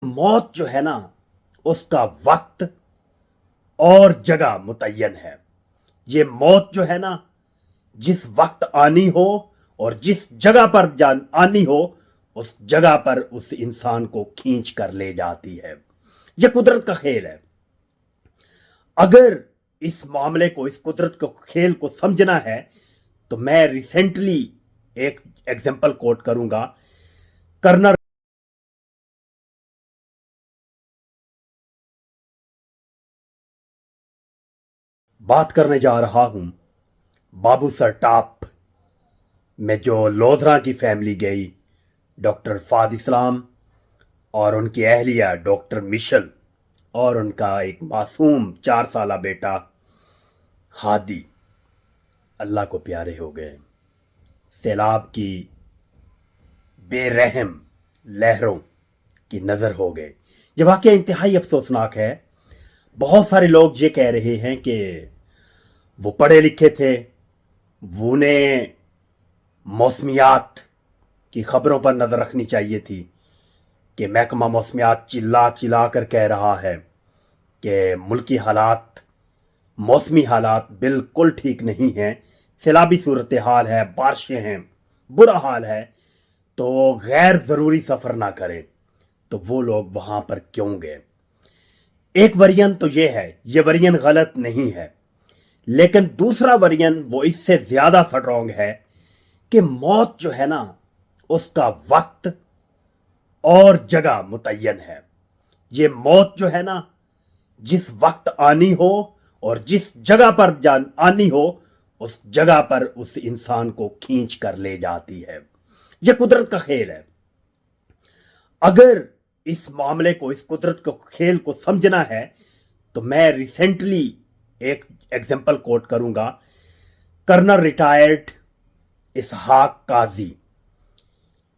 मौत जो है ना, उसका वक्त और जगह मुतय्यन है। ये मौत जो है ना, जिस वक्त आनी हो और जिस जगह पर जान आनी हो, उस जगह पर उस इंसान को खींच कर ले जाती है। यह कुदरत का खेल है। अगर इस मामले को, इस कुदरत को खेल को समझना है, तो मैं रिसेंटली एक एग्जाम्पल कोट करूंगा। कर्नल बात करने जा रहा हूं बाबू सर टाप में जो लोधरा की फैमिली गई, डॉक्टर फाद इस्लाम और उनकी अहलिया डॉक्टर मिशल और उनका एक मासूम 4 साला बेटा हादी अल्लाह को प्यारे हो गए। सैलाब की बेरहम लहरों की नज़र हो गए। ये वाकया इंतहाई अफसोसनाक है। बहुत सारे लोग ये कह रहे हैं कि वो पढ़े लिखे थे, वो उन्हें मौसमियात की खबरों पर नज़र रखनी चाहिए थी कि महकमा मौसमियात चिल्ला चिल्ला कर कह रहा है कि मुल्की हालात, मौसमी हालात बिल्कुल ठीक नहीं हैं, सैलाबी सूरत हाल है, बारिशें हैं, बुरा हाल है, तो गैर ज़रूरी सफ़र ना करें। तो वो लोग वहाँ पर क्यों गए? एक वरियन तो ये है, ये वरियन गलत नहीं है, लेकिन दूसरा वरियन वो इससे ज़्यादा स्ट्रॉन्ग है कि मौत जो है ना, उसका वक्त और जगह मुतय्यन है। ये मौत जो है ना, जिस वक्त आनी हो और जिस जगह पर जान आनी हो, उस जगह पर उस इंसान को खींच कर ले जाती है। यह कुदरत का खेल है। अगर इस मामले को, इस कुदरत को खेल को समझना है, तो मैं रिसेंटली एक एग्जाम्पल कोट करूंगा। कर्नल रिटायर्ड इसहाक काजी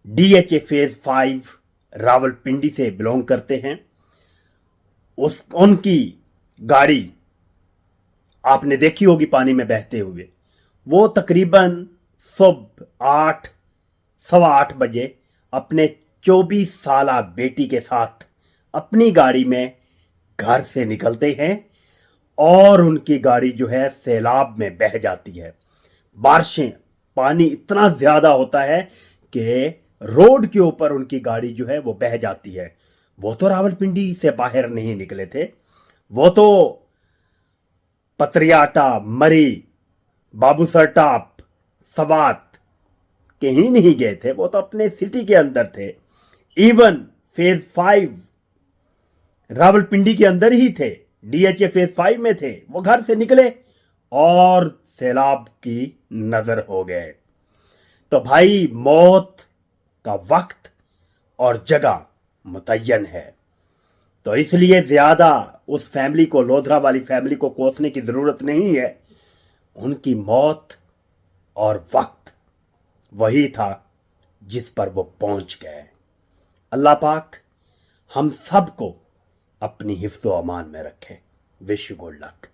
डीएचए फेज 5 रावलपिंडी से बिलोंग करते हैं। उनकी गाड़ी आपने देखी होगी पानी में बहते हुए। वो तकरीबन सुबह 8, 8:15 बजे अपने 24 साला बेटी के साथ अपनी गाड़ी में घर से निकलते हैं और उनकी गाड़ी जो है सैलाब में बह जाती है। बारिशें, पानी इतना ज़्यादा होता है कि रोड के ऊपर उनकी गाड़ी जो है वो बह जाती है। वो तो रावलपिंडी से बाहर नहीं निकले थे, वो तो पतरियाटा, मरी, बाबूसर टाप, सवात कहीं नहीं गए थे, वो तो अपने सिटी के अंदर थे। इवन फेज 5 रावलपिंडी के अंदर ही थे, डीएचए फेज 5 में थे। वो घर से निकले और सैलाब की नजर हो गए। तो भाई, मौत का वक्त और जगह मुतय्यन है। तो इसलिए ज्यादा उस फैमिली को, लोधरा वाली फैमिली को कोसने की जरूरत नहीं है। उनकी मौत और वक्त वही था जिस पर वो पहुंच गए। अल्लाह पाक हम सबको अपनी हिफ्ज़ो अमान में रखे। Wish you good luck.